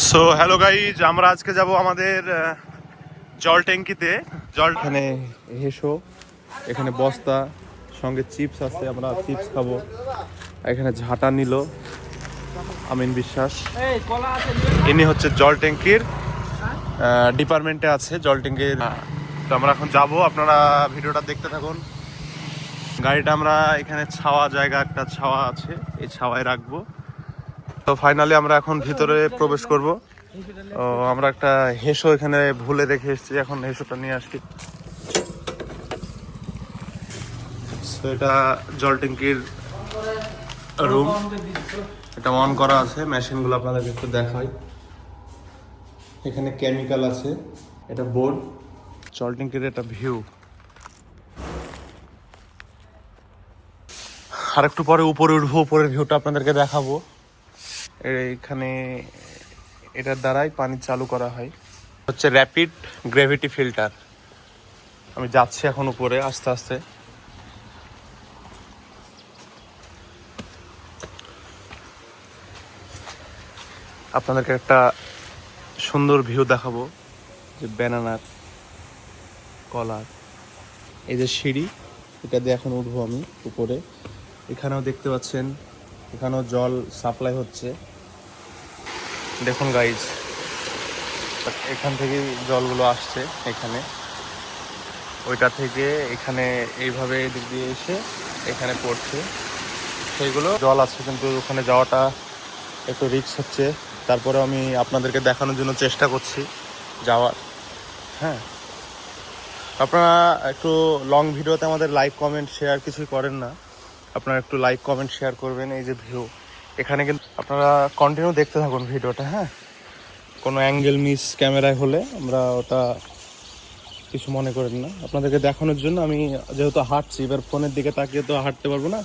So hello guys, আমরা আজকে যাব আমাদের জল ট্যাঙ্কিতে। জল এখানে হেসো, এখানে বস্তা, সঙ্গে চিপস আছে, আমরা চিপস খাবো। এখানে ঝাঁটা নিল আমিন বিশ্বাস, ইনি হচ্ছে জল ট্যাঙ্কির ডিপার্টমেন্টে আছে, জল ট্যাঙ্কির। তো আমরা এখন যাব, আপনারা ভিডিওটা দেখতে থাকুন। গাড়িটা আমরা এখানে ছাওয়া জায়গা, একটা ছাওয়া আছে, এই ছাওয়ায় রাখবো। তো ফাইনালি আমরা এখন ভিতরে প্রবেশ করব। ও আমরা একটা হেসো এখানে ভুলে রেখে এসেছি, এখন হেসোটা নিয়ে আসি। এটা জল ট্যাঙ্কির রুম, এটা অন করা আছে, মেশিনগুলো আপনাদেরকে একটু দেখাই। এখানে কেমিক্যাল আছে, এটা বোর্ড, জল ট্যাঙ্কির একটা ভিউ। আর একটু পরে উপরে উঠবো, উপরের ভিউটা আপনাদেরকে দেখাবো। এইখানে এটার দ্বারাই পানি চালু করা হয়, হচ্ছে র্যাপিড গ্র্যাভিটি ফিল্টার। আমি যাচ্ছি এখন উপরে আস্তে আস্তে। আপনাদেরকে একটা সুন্দর ভিউ দেখাবো, যে ব্যানানার, কলার, এই যে সিঁড়ি, এটা দিয়ে এখন উঠবো আমি উপরে। এখানেও দেখতে পাচ্ছেন, এখানেও জল সাপ্লাই হচ্ছে, দেখুন গাইজ, এখান থেকেই জলগুলো আসছে, এখানে ওইটা থেকে এখানে এইভাবে এদিক দিয়ে এসে এখানে পড়ছে। সেইগুলো জল আছে, কিন্তু ওখানে যাওয়াটা একটু রিস্ক হচ্ছে। তারপরে আমি আপনাদেরকে দেখানোর জন্য চেষ্টা করছি যাওয়ার। হ্যাঁ, আপনারা একটু লং ভিডিওতে আমাদের লাইক কমেন্ট শেয়ার কিছুই করেন না, আপনারা একটু লাইক কমেন্ট শেয়ার করবেন। এই যে ভিউ, এখানে কিন্তু আপনারা কন্টিনিউ দেখতে থাকুন ভিডিওটা। হ্যাঁ, কোনো অ্যাঙ্গেল মিস ক্যামেরায় হলে আমরা ওটা কিছু মনে করেন না, আপনাদেরকে দেখানোর জন্য। আমি যেহেতু হাঁটছি, এবার ফোনের দিকে তাকিয়ে তো হাঁটতে পারবো না।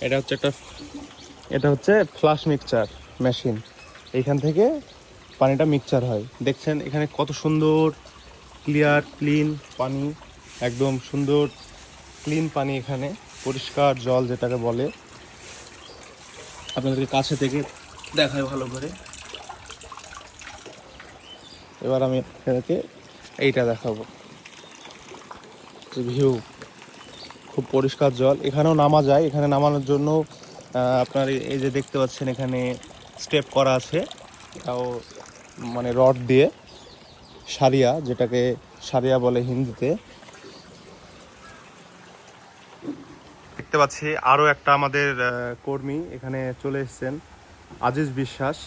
এটা হচ্ছে ফ্লাশ মিক্সচার মেশিন, এইখান থেকে পানিটা মিক্সচার হয়। দেখছেন এখানে কত সুন্দর ক্লিয়ার ক্লিন পানি, একদম সুন্দর ক্লিন পানি, এখানে পরিষ্কার জল যেটাকে বলে। আপনাদেরকে কাছে থেকে দেখায় ভালো করে। এবার আমি আপনাদেরকে এইটা দেখাবো, যে ভিউ, খুব পরিষ্কার জল। এখানেও নামা যায়, এখানে নামানোর জন্য আপনার এই যে দেখতে পাচ্ছেন এখানে স্টেপ করা আছে, এটাও মানে রড দিয়ে, সারিয়া, যেটাকে সারিয়া বলে হিন্দিতে। দেখতে পাচ্ছি আরও একটা আমাদের কর্মী এখানে চলে এসেছেন, আজিজ বিশ্বাস,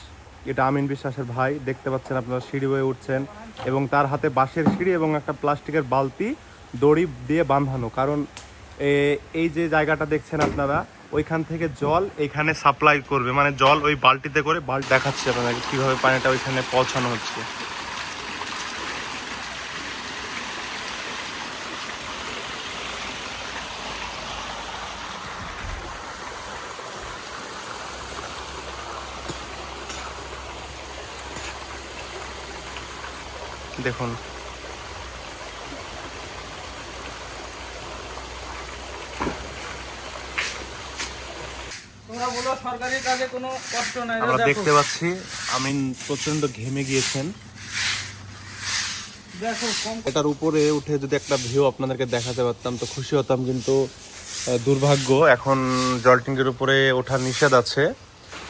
এটা আমিন বিশ্বাসের ভাই। দেখতে পাচ্ছেন আপনারা সিঁড়ি হয়ে উঠছেন, এবং তার হাতে বাঁশের সিঁড়ি এবং একটা প্লাস্টিকের বালতি দড়ি দিয়ে বাঁধানো। কারণ এই যে জায়গাটা দেখছেন আপনারা, ওইখান থেকে জল এইখানে সাপ্লাই করবে, মানে জল ওই বালতিতে করে, বাল্টি দেখাচ্ছে আপনাদেরকে কীভাবে পানিটা ওইখানে পৌঁছানো হচ্ছে। দেখুন, আমরা দেখতে পাচ্ছি আমিন প্রচন্ড ঘেমে গিয়েছেন। এটার উপরে উঠে যদি একটা ভিউ আপনাদেরকে দেখাতে পারতাম তো খুশি হতাম, কিন্তু দুর্ভাগ্য, এখন জল ট্যাঙ্কির উপরে ওঠার নিষেধ আছে।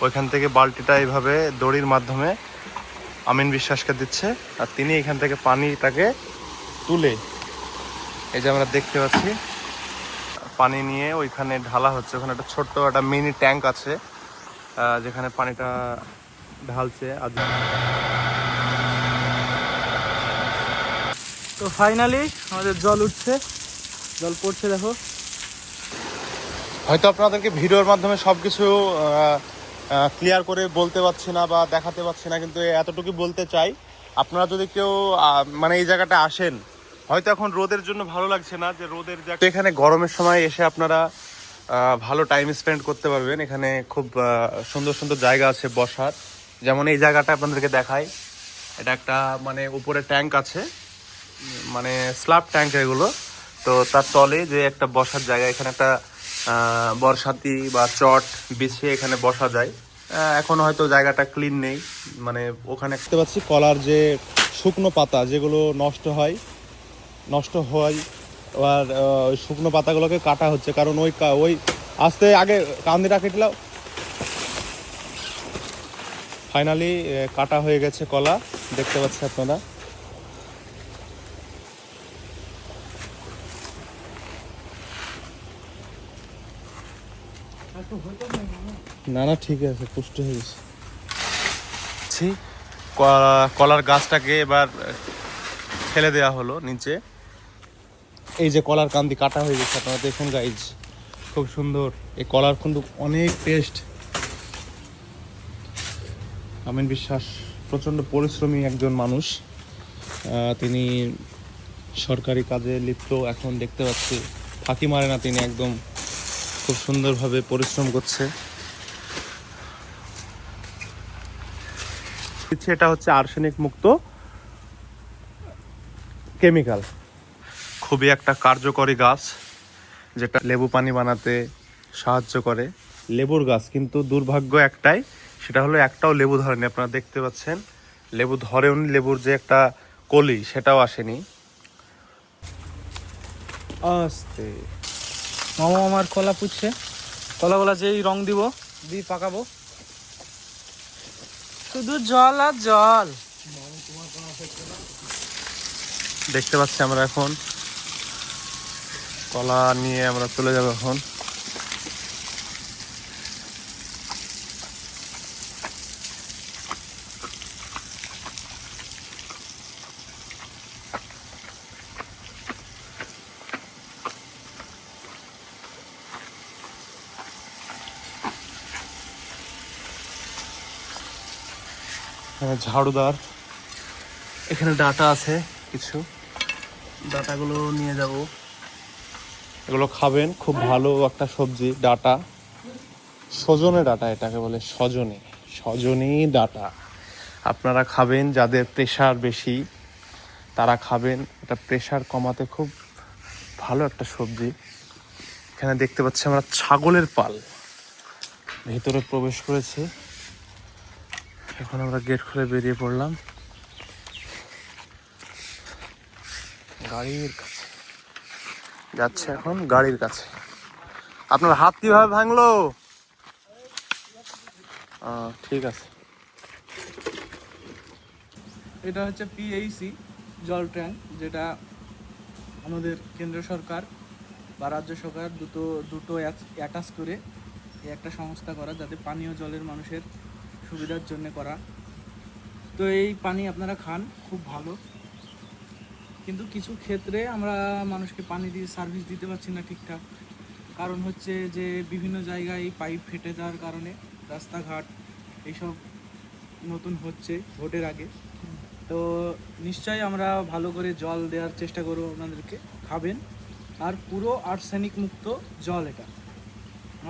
ওইখান থেকে বালতিটা এইভাবে দড়ির মাধ্যমে আমিন বিশ্বাসকে দিচ্ছে, আর তিনি এখান থেকে পানিটাকে তুলে, এই যে আমরা দেখতে পাচ্ছি, পানি নিয়ে ওইখানে ঢালা হচ্ছে। ওখানে একটা ছোট্ট একটা মিনি ট্যাঙ্ক আছে, যেখানে পানিটা ঢালছে। তো ফাইনালি আমাদের জল উঠছে, জল পড়ছে, দেখো। হয়তো আপনাদেরকে ভিডিওর মাধ্যমে সবকিছু ক্লিয়ার করে বলতে পারছি না বা দেখাতে পারছি না, কিন্তু এতটুকু বলতে চাই, আপনারা যদি কেউ মানে এই জায়গাটা আসেন, হয়তো এখন রোদের জন্য ভালো লাগছে না, যে রোদের জায়গা, এখানে গরমের সময় এসে আপনারা ভালো টাইম স্পেন্ড করতে পারবেন। এখানে খুব সুন্দর সুন্দর জায়গা আছে বসার, যেমন এই জায়গাটা আপনাদেরকে দেখাই। এটা একটা মানে উপরে ট্যাঙ্ক আছে, মানে স্ল্যাব ট্যাঙ্ক এগুলো। তো তার তলে যে একটা বসার জায়গা, এখানে একটা বর্ষাতি বা চট বিছিয়ে এখানে বসা যায়, এখন হয়তো জায়গাটা ক্লিন নেই, মানে ওখানে দেখতে পাচ্ছি কলার যে শুকনো পাতা যেগুলো নষ্ট হয় আর ওই শুকনো পাতাগুলোকে কাটা হচ্ছে, কারণ ওই আস্তে আগে কান্দিটা কেটলাও। ফাইনালি কাটা হয়ে গেছে কলা, দেখতে পাচ্ছি আপনারা। না না ঠিক আছে, পুষ্ট হয়ে গেছে। কলার গাছটাকে এবার ফেলে দেওয়া হলো নিচে। এই যে কলার কান্দি কাটা হয়ে গেছে, আপনারা দেখুন গাইজ, খুব সুন্দর। এই কলার কিন্তু অনেক টেস্ট। আমিন বিশ্বাস প্রচণ্ড পরিশ্রমী একজন মানুষ, তিনি সরকারি কাজে লিপ্ত। এখন দেখতে পাচ্ছি ফাঁকি মারে না, তিনি একদম খুব সুন্দরভাবে পরিশ্রম করছে। এটা হচ্ছে আর্সেনিক মুক্ত কেমিক্যাল, খুবই একটা কার্যকরী গাছ যেটা লেবু পানি বানাতে সাহায্য করে। লেবুর গাছ, কিন্তু দুর্ভাগ্য একটাই, সেটা হলো একটাও লেবু ধরেনি। আপনারা দেখতে পাচ্ছেন লেবু ধরেওনি, লেবুর যে একটা কলি সেটাও আসেনি। আস্তে মামা আমার কলা পুচ্ছে, কলাগুলা যেই রং দিব দিয়ে পাকাবো, শুধু জল আর জল। দেখতে পাচ্ছি আমরা এখন কলা নিয়ে আমরা চলে যাবো এখন। ঝাড়ুদার, এখানে ডাটা আছে, কিছু ডাটাগুলো নিয়ে যাব। এগুলো খাবেন, খুব ভালো একটা সবজি ডাটা, সজনে ডাটা এটাকে বলে, সজনে ডাটা। আপনারা খাবেন, যাদের প্রেশার বেশি তারা খাবেন, এটা প্রেশার কমাতে খুব ভালো একটা সবজি। এখানে দেখতে পাচ্ছি আমরা ছাগলের পাল ভেতরে প্রবেশ করেছে। এখন আমরা গেট খুলে বেরিয়ে পড়লাম গাড়ির কাছে, যাচ্ছে এখন গাড়ির কাছে। আপনার হাত কিভাবে ভাঙলো? ঠিক আছে। এটা হচ্ছে পিএইসি জল ট্যাঙ্ক, যেটা আমাদের কেন্দ্র সরকার বা রাজ্য সরকার দুটো অ্যাটাচ করে একটা সংস্থা করা, যাতে পানীয় জলের মানুষের সুবিধার জন্য করা। তো এই পানি আপনারা খান, খুব ভালো। কিন্তু কিছু ক্ষেত্রে আমরা মানুষকে পানি দিয়ে সার্ভিস দিতে পারছি না ঠিকঠাক, কারণ হচ্ছে যে বিভিন্ন জায়গায় পাইপ ফেটে যাওয়ার কারণে রাস্তাঘাট এইসব নতুন হচ্ছে ভোটের আগে। তো নিশ্চয়ই আমরা ভালো করে জল দেওয়ার চেষ্টা করবো, আপনাদেরকে খাবেন। আর পুরো আর্সেনিক মুক্ত জল এটা।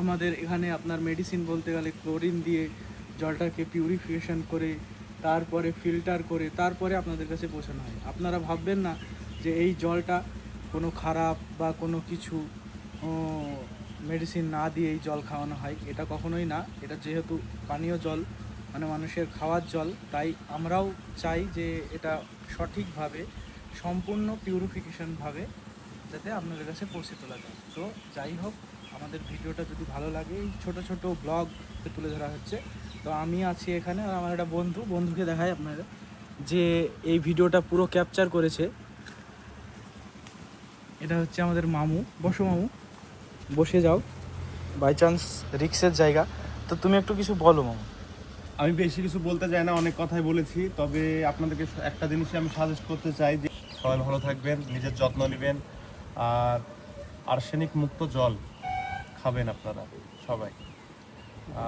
আমাদের এখানে আপনার মেডিসিন বলতে গেলে ক্লোরিন দিয়ে জলটাকে পিউরিফিকেশন করে, তারপরে ফিল্টার করে, তারপরে আপনাদের কাছে পৌঁছানো হয়। আপনারা ভাববেন না যে এই জলটা কোনো খারাপ বা কোনো কিছু মেডিসিন না দিয়ে এই জল খাওয়ানো হয়, এটা কখনোই না। এটা যেহেতু পানীয় জল, মানে মানুষের খাওয়ার জল, তাই আমরাও চাই যে এটা সঠিকভাবে সম্পূর্ণ পিউরিফিকেশনভাবে যাতে আপনাদের কাছে পৌঁছে তোলা যায়। তো যাই হোক, আমাদের ভিডিওটা যদি ভালো লাগে, এই ছোটো ছোটো ব্লগ তুলে ধরা হচ্ছে। তো আমি আছি এখানে, আর আমার একটা বন্ধুকে দেখাই আপনারা, যে এই ভিডিওটা পুরো ক্যাপচার করেছে। এটা হচ্ছে আমাদের মামু। বসো মামু, বসে যাও, বাই চান্স রিক্সের জায়গা। তো তুমি একটু কিছু বলো মামু। আমি বেশি কিছু বলতে চাই না, অনেক কথাই বলেছি, তবে আপনাদেরকে একটা জিনিসই আমি সাজেস্ট করতে চাই যে সবাই ভালো থাকবেন, নিজের যত্ন নেবেন, আর আর্সেনিক মুক্ত জল খাবেন আপনারা সবাই।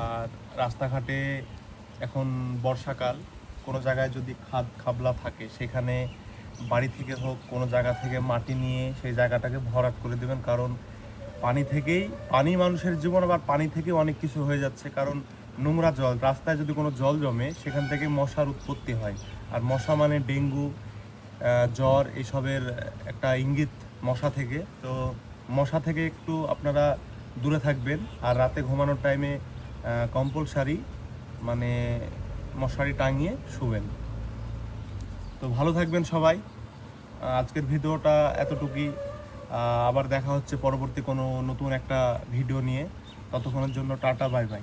আর রাস্তাঘাটে এখন বর্ষাকাল, কোনো জায়গায় যদি খাবলা থাকে, সেখানে বাড়ি থেকে হোক কোনো জায়গা থেকে মাটি নিয়ে সেই জায়গাটাকে ভরাট করে দেবেন, কারণ পানি মানুষের জীবন, আবার পানি থেকে অনেক কিছু হয়ে যাচ্ছে। কারণ নোংরা জল, রাস্তায় যদি কোনো জল জমে, সেখান থেকে মশার উৎপত্তি হয়। আর মশা মানে ডেঙ্গু, জ্বর, এসবের একটা ইঙ্গিত মশা থেকে। তো মশা থেকে একটু আপনারা দূরে থাকবেন। আর রাতে ঘুমানোর টাইমে কম্পালসারি মানে মশারি টাঙিয়ে শুবেন। তো ভালো থাকবেন সবাই। আজকের ভিডিওটা এতটুকুই। আবার দেখা হচ্ছে পরবর্তী কোনো নতুন একটা ভিডিও নিয়ে। ততক্ষণের জন্য টাটা, বাই বাই।